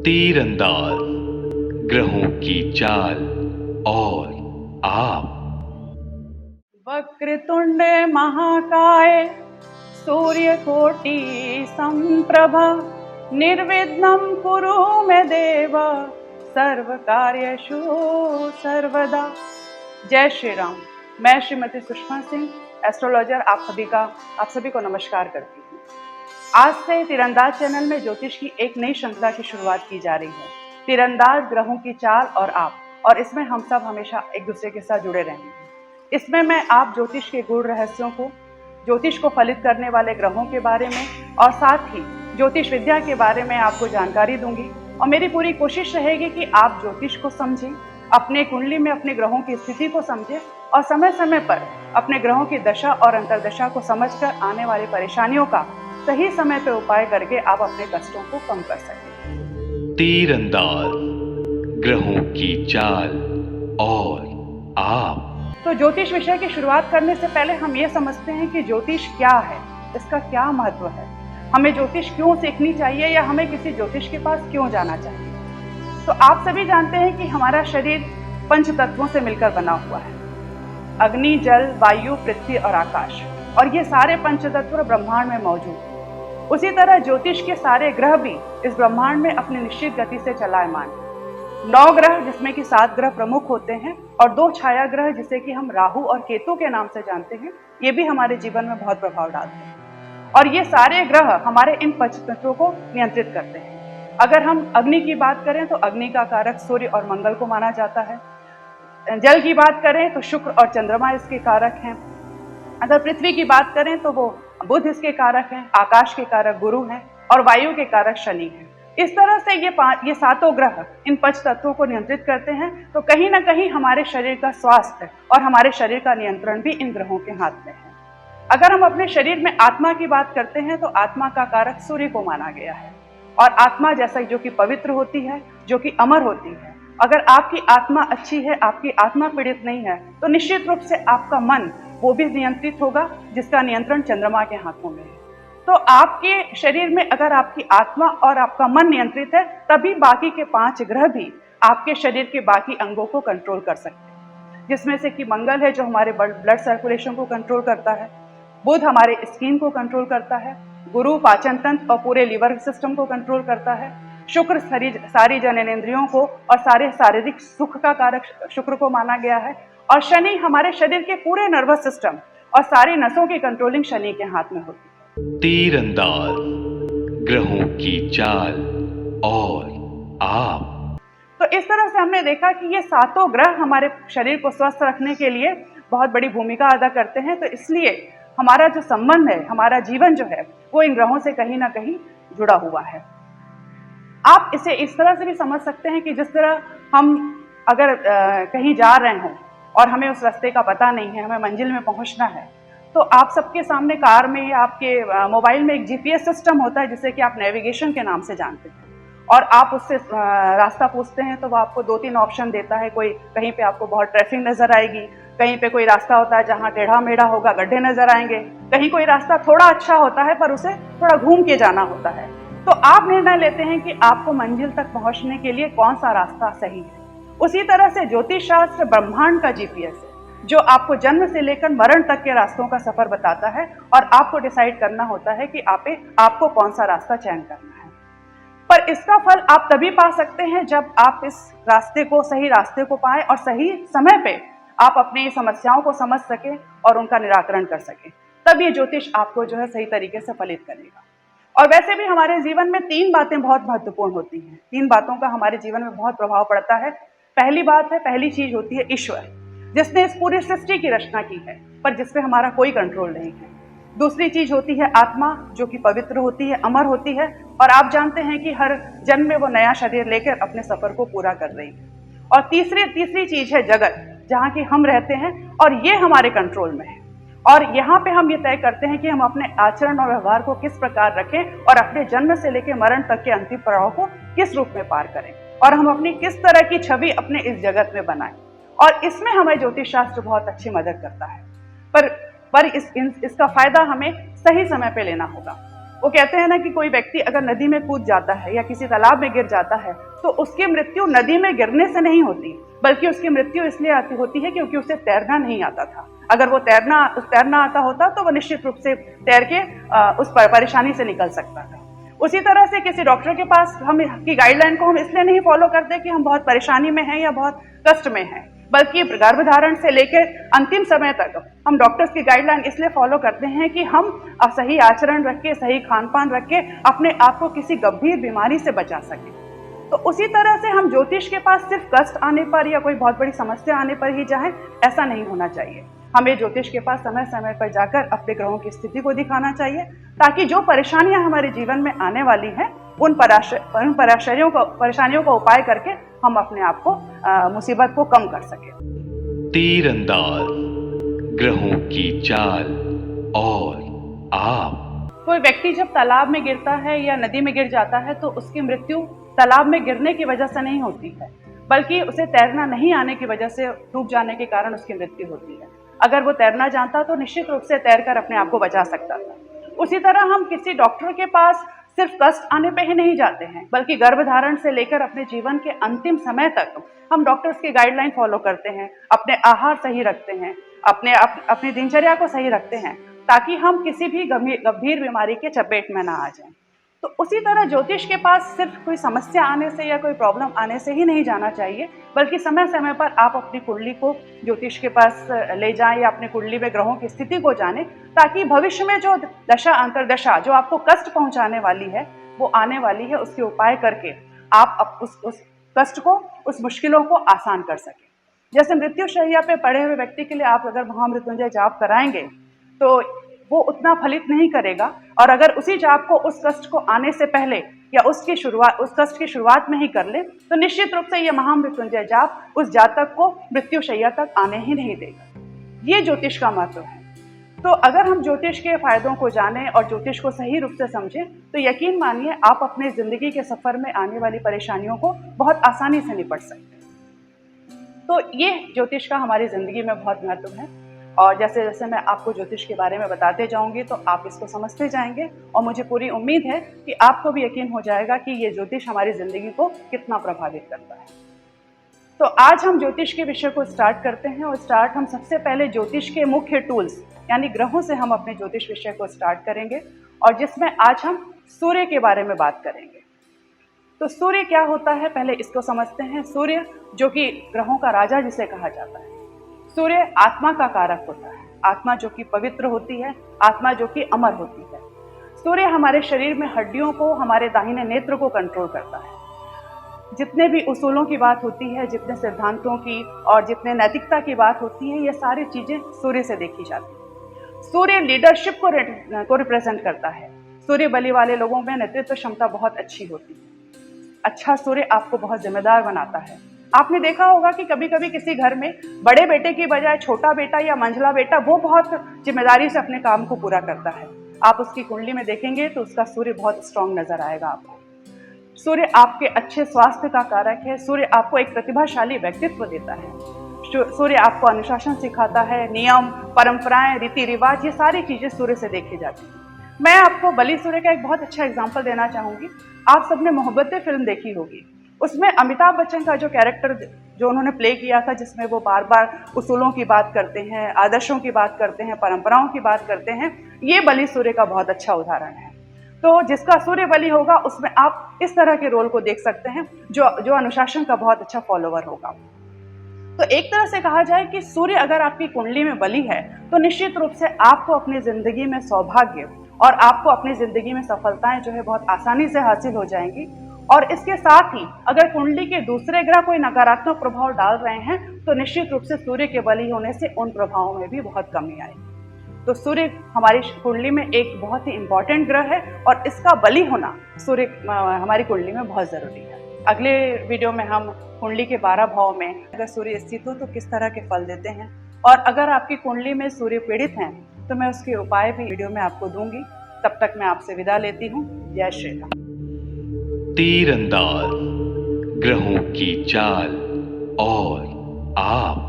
तीरंदाज ग्रहों की चाल और आप। वक्रतुंड महाकाय सूर्यकोटि संप्रभा निर्विघ्नं कुरु मे देव सर्वकार्येषु सर्वदा। जय श्री राम। मैं श्रीमती सुषमा सिंह, एस्ट्रोलॉजर, आप सभी को नमस्कार करती हूँ। आज से तीरंदाज चैनल में ज्योतिष की एक नई श्रृंखला की शुरुआत की जा रही है, तीरंदाज ग्रहों की चाल और आप, और इसमें हम सब हमेशा एक दूसरे के साथ जुड़े रहेंगे। इसमें मैं आप ज्योतिष के गूढ़ रहस्यों को, ज्योतिष को फलित करने वाले ग्रहों के बारे में और साथ ही ज्योतिष विद्या के बारे में आपको जानकारी दूंगी। और मेरी पूरी कोशिश रहेगी कि आप ज्योतिष को समझें, अपने कुंडली में अपने ग्रहों की स्थिति को समझें और समय समय पर अपने ग्रहों की दशा और अंतर्दशा को समझकर आने वाली परेशानियों का सही समय पर उपाय करके आप अपने कष्टों को कम कर सकें। तीरंदाज ग्रहों की चाल और आप। तो ज्योतिष विषय की शुरुआत करने से पहले हम ये समझते हैं कि ज्योतिष क्या है, इसका क्या महत्व है, हमें ज्योतिष क्यों सीखनी चाहिए या हमें किसी ज्योतिष के पास क्यों जाना चाहिए। तो आप सभी जानते हैं कि हमारा शरीर पंच तत्वों से मिलकर बना हुआ है, अग्नि, जल, वायु, पृथ्वी और आकाश, और ये सारे पंच तत्व ब्रह्मांड में मौजूद हैं। उसी तरह ज्योतिष के सारे ग्रह भी इस ब्रह्मांड में अपनी निश्चित गति से चलायमान हैं। 9 ग्रह जिसमें कि 7 ग्रह प्रमुख होते हैं और 2 छाया ग्रह जिसे कि हम राहु और केतु के नाम से जानते हैं, ये भी हमारे जीवन में बहुत प्रभाव डालते हैं। और ये सारे ग्रह हमारे इन पंचतत्वों को नियंत्रित करते हैं। अगर हम अग्नि की बात करें तो अग्नि का कारक सूर्य और मंगल को माना जाता है। जल की बात करें तो शुक्र और चंद्रमा इसके कारक हैं। अगर पृथ्वी की बात करें तो वो बुध इसके कारक हैं, आकाश के कारक गुरु हैं और वायु के कारक शनि हैं। इस तरह से ये 7 ग्रह इन पंच तत्वों को नियंत्रित करते हैं। तो कहीं ना कहीं हमारे शरीर का स्वास्थ्य और हमारे शरीर का नियंत्रण भी इन ग्रहों के हाथ में है। अगर हम अपने शरीर में आत्मा की बात करते हैं तो आत्मा का कारक सूर्य को माना गया है। और आत्मा जैसा जो कि पवित्र होती है, जो कि अमर होती है, अगर आपकी आत्मा अच्छी है, आपकी आत्मा पीड़ित नहीं है, तो निश्चित रूप से आपका मन वो भी नियंत्रित होगा, जिसका नियंत्रण चंद्रमा के हाथों में है। तो आपके शरीर में अगर आपकी आत्मा और आपका मन नियंत्रित है, तभी बाकी के 5 ग्रह भी आपके शरीर के बाकी अंगों को कंट्रोल कर सकते हैं, जिसमें से कि मंगल है जो हमारे ब्लड सर्कुलेशन को कंट्रोल करता है, बुध हमारे स्किन को कंट्रोल करता है, गुरु पाचन तंत्र और पूरे लिवर सिस्टम को कंट्रोल करता है, शुक्र सारी जननेंद्रियों को और सारे शारीरिक सुख का कारक शुक्र को माना गया है, और शनि हमारे शरीर के पूरे नर्वस सिस्टम और सारी नसों की कंट्रोलिंग शनि के हाथ में होती है। तीरंदाज ग्रहों की चाल और आप। तो इस तरह से हमने देखा कि ये 7 ग्रह हमारे शरीर को स्वस्थ रखने के लिए बहुत बड़ी भूमिका अदा करते हैं। तो इसलिए हमारा जो संबंध है, हमारा जीवन जो है, वो इन ग्रहों से कहीं ना कहीं जुड़ा हुआ है। आप इसे इस तरह से भी समझ सकते हैं कि जिस तरह हम अगर कहीं जा रहे हों और हमें उस रास्ते का पता नहीं है, हमें मंजिल में पहुंचना है, तो आप सबके सामने कार में या आपके मोबाइल में एक जीपीएस सिस्टम होता है जिसे कि आप नेविगेशन के नाम से जानते हैं, और आप उससे रास्ता पूछते हैं तो वो आपको 2-3 ऑप्शन देता है। कोई कहीं पे आपको बहुत ट्रैफिक नजर आएगी, कहीं पे कोई रास्ता होता है जहाँ टेढ़ा मेढ़ा होगा, गड्ढे नजर आएंगे, कहीं कोई रास्ता थोड़ा अच्छा होता है पर उसे थोड़ा घूम के जाना होता है। तो आप निर्णय लेते हैं कि आपको मंजिल तक पहुंचने के लिए कौन सा रास्ता सही है। उसी तरह से ज्योतिष शास्त्र ब्रह्मांड का जीपीएस है, जो आपको जन्म से लेकर मरण तक के रास्तों का सफर बताता है, और आपको डिसाइड करना होता है कि आपको कौन सा रास्ता चयन करना है। पर इसका फल आप तभी पा सकते हैं जब आप इस सही रास्ते को पाएं और सही समय पे आप अपनी समस्याओं को समझ सकें और उनका निराकरण कर सकें। तब ये ज्योतिष आपको जो है सही तरीके से फलित करेगा। और वैसे भी हमारे जीवन में 3 बातें बहुत महत्वपूर्ण होती हैं। 3 बातों का हमारे जीवन में बहुत प्रभाव पड़ता है। पहली चीज होती है ईश्वर, जिसने इस पूरी सृष्टि की रचना की है, पर जिसपे हमारा कोई कंट्रोल नहीं है। दूसरी चीज होती है आत्मा, जो कि पवित्र होती है, अमर होती है, और आप जानते हैं कि हर जन्म में वो नया शरीर लेकर अपने सफर को पूरा कर रही है। और तीसरी चीज है जगत, जहाँ की हम रहते हैं, और ये हमारे कंट्रोल में है। और यहाँ पे हम ये तय करते हैं कि हम अपने आचरण और व्यवहार को किस प्रकार रखें और अपने जन्म से लेकर मरण तक के अंतिम पड़ाव को किस रूप में पार करें, और हम अपनी किस तरह की छवि अपने इस जगत में बनाएं। और इसमें हमें ज्योतिष शास्त्र बहुत अच्छी मदद करता है। पर इसका फायदा हमें सही समय पे लेना होगा। वो कहते हैं ना कि कोई व्यक्ति अगर नदी में कूद जाता है या किसी तालाब में गिर जाता है तो उसकी मृत्यु नदी में गिरने से नहीं होती, बल्कि उसकी मृत्यु इसलिए होती है क्योंकि उसे तैरना नहीं आता था। अगर वो तैरना आता होता तो वो निश्चित रूप से तैर के उस परेशानी से निकल सकता था। उसी तरह से किसी डॉक्टर के पास हम की गाइडलाइन को हम इसलिए नहीं फॉलो करते कि हम बहुत परेशानी में हैं या बहुत कष्ट में हैं, बल्कि गर्भधारण से लेकर अंतिम समय तक हम डॉक्टर्स की गाइडलाइन इसलिए फॉलो करते हैं कि हम सही आचरण रख के, सही खान पान रख के अपने आप को किसी गंभीर बीमारी से बचा सकें। तो उसी तरह से हम ज्योतिष के पास सिर्फ कष्ट आने पर या कोई बहुत बड़ी समस्या आने पर ही जाएं, ऐसा नहीं होना चाहिए। हमें ज्योतिष के पास समय समय पर जाकर अपने ग्रहों की स्थिति को दिखाना चाहिए, ताकि जो परेशानियां हमारे जीवन में आने वाली हैं उन परेशानियों का उपाय करके हम अपने आप को मुसीबत को कम कर सकें। तीर अंदाज, ग्रहों की चाल और आप। कोई व्यक्ति जब तालाब में गिरता है या नदी में गिर जाता है तो उसकी मृत्यु तालाब में गिरने की वजह से नहीं होती है, बल्कि उसे तैरना नहीं आने की वजह से डूब जाने के कारण उसकी मृत्यु होती है। अगर वो तैरना जानता तो निश्चित रूप से तैरकर अपने आप को बचा सकता था। उसी तरह हम किसी डॉक्टर के पास सिर्फ कष्ट आने पे ही नहीं जाते हैं, बल्कि गर्भधारण से लेकर अपने जीवन के अंतिम समय तक हम डॉक्टर्स की गाइडलाइन फॉलो करते हैं, अपने आहार सही रखते हैं, अपनी दिनचर्या को सही रखते हैं, ताकि हम किसी भी गंभीर बीमारी के चपेट में ना आ जाएं। तो उसी तरह ज्योतिष के पास सिर्फ कोई समस्या आने से या कोई प्रॉब्लम आने से ही नहीं जाना चाहिए, बल्कि समय समय पर आप अपनी कुंडली को ज्योतिष के पास ले जाएं या अपनी कुंडली में ग्रहों की स्थिति को जानें, ताकि भविष्य में जो दशा अंतरदशा जो आपको कष्ट पहुंचाने वाली है वो आने वाली है, उसके उपाय करके आप उस कष्ट को, उस मुश्किलों को आसान कर सकें। जैसे मृत्युशैया पे पड़े हुए व्यक्ति के लिए आप अगर महामृत्युंजय जाप कराएंगे तो वो उतना फलित नहीं करेगा, और अगर उसी जाप को उस कष्ट को आने से पहले या उस कष्ट की शुरुआत में ही कर ले तो निश्चित रूप से ये महामृत्युंजय जाप उस जातक को मृत्युशैया तक आने ही नहीं देगा। ये ज्योतिष का महत्व है। तो अगर हम ज्योतिष के फायदों को जानें और ज्योतिष को सही रूप से समझें तो यकीन मानिए आप अपने जिंदगी के सफर में आने वाली परेशानियों को बहुत आसानी से निपट सकते हैं। तो ये ज्योतिष का हमारी जिंदगी में बहुत महत्व है, और जैसे जैसे मैं आपको ज्योतिष के बारे में बताते जाऊंगी तो आप इसको समझते जाएंगे, और मुझे पूरी उम्मीद है कि आपको भी यकीन हो जाएगा कि ये ज्योतिष हमारी जिंदगी को कितना प्रभावित करता है। तो आज हम ज्योतिष के विषय को स्टार्ट करते हैं, और हम सबसे पहले ज्योतिष के मुख्य टूल्स यानी ग्रहों से हम अपने ज्योतिष विषय को स्टार्ट करेंगे, और जिसमें आज हम सूर्य के बारे में बात करेंगे। तो सूर्य क्या होता है, पहले इसको समझते हैं। सूर्य जो कि ग्रहों का राजा जिसे कहा जाता है, सूर्य आत्मा का कारक होता है, आत्मा जो कि पवित्र होती है, आत्मा जो कि अमर होती है। सूर्य हमारे शरीर में हड्डियों को, हमारे दाहिने नेत्र को कंट्रोल करता है। जितने भी उसूलों की बात होती है, जितने सिद्धांतों की और जितने नैतिकता की बात होती है, ये सारी चीजें सूर्य से देखी जाती है। सूर्य लीडरशिप को रिप्रेजेंट करता है। सूर्य बलि वाले लोगों में नेतृत्व क्षमता बहुत अच्छी होती है। अच्छा सूर्य आपको बहुत जिम्मेदार बनाता है। आपने देखा होगा कि कभी कभी किसी घर में बड़े बेटे की बजाय छोटा बेटा या मंझला बेटा वो बहुत जिम्मेदारी से अपने काम को पूरा करता है। आप उसकी कुंडली में देखेंगे तो उसका सूर्य बहुत स्ट्रांग नजर आएगा आपको। सूर्य आपके अच्छे स्वास्थ्य का कारक है। सूर्य आपको एक प्रतिभाशाली व्यक्तित्व देता है। सूर्य आपको अनुशासन सिखाता है, नियम, परंपराएं, रीति रिवाज, ये सारी चीजें सूर्य से देखी जाती हैं। मैं आपको बलि सूर्य का एक बहुत अच्छा एग्जाम्पल देना चाहूंगी। आप सबने मोहब्बतें फिल्म देखी होगी। उसमें अमिताभ बच्चन का जो कैरेक्टर जो उन्होंने प्ले किया था, जिसमें वो बार बार उसूलों की बात करते हैं, आदर्शों की बात करते हैं, परंपराओं की बात करते हैं, ये बलि सूर्य का बहुत अच्छा उदाहरण है। तो जिसका सूर्य बलि होगा उसमें आप इस तरह के रोल को देख सकते हैं जो अनुशासन का बहुत अच्छा फॉलोवर होगा। तो एक तरह से कहा जाए कि सूर्य अगर आपकी कुंडली में बलि है तो निश्चित रूप से आपको अपनी जिंदगी में सौभाग्य और आपको अपनी जिंदगी में सफलताएं जो है बहुत आसानी से हासिल हो जाएंगी। और इसके साथ ही अगर कुंडली के दूसरे ग्रह कोई नकारात्मक प्रभाव डाल रहे हैं तो निश्चित रूप से सूर्य के बलि होने से उन प्रभावों में भी बहुत कमी आएगी। तो सूर्य हमारी कुंडली में एक बहुत ही इंपॉर्टेंट ग्रह है और इसका बलि होना सूर्य हमारी कुंडली में बहुत जरूरी है। अगले वीडियो में हम कुंडली के 12 भाव में अगर सूर्य स्थित हो तो किस तरह के फल देते हैं, और अगर आपकी कुंडली में सूर्य पीड़ित हैं तो मैं उसके उपाय भी वीडियो में आपको दूंगी। तब तक मैं आपसे विदा लेती हूँ। जय श्री राम। तीर अंदाज, ग्रहों की चाल और आप।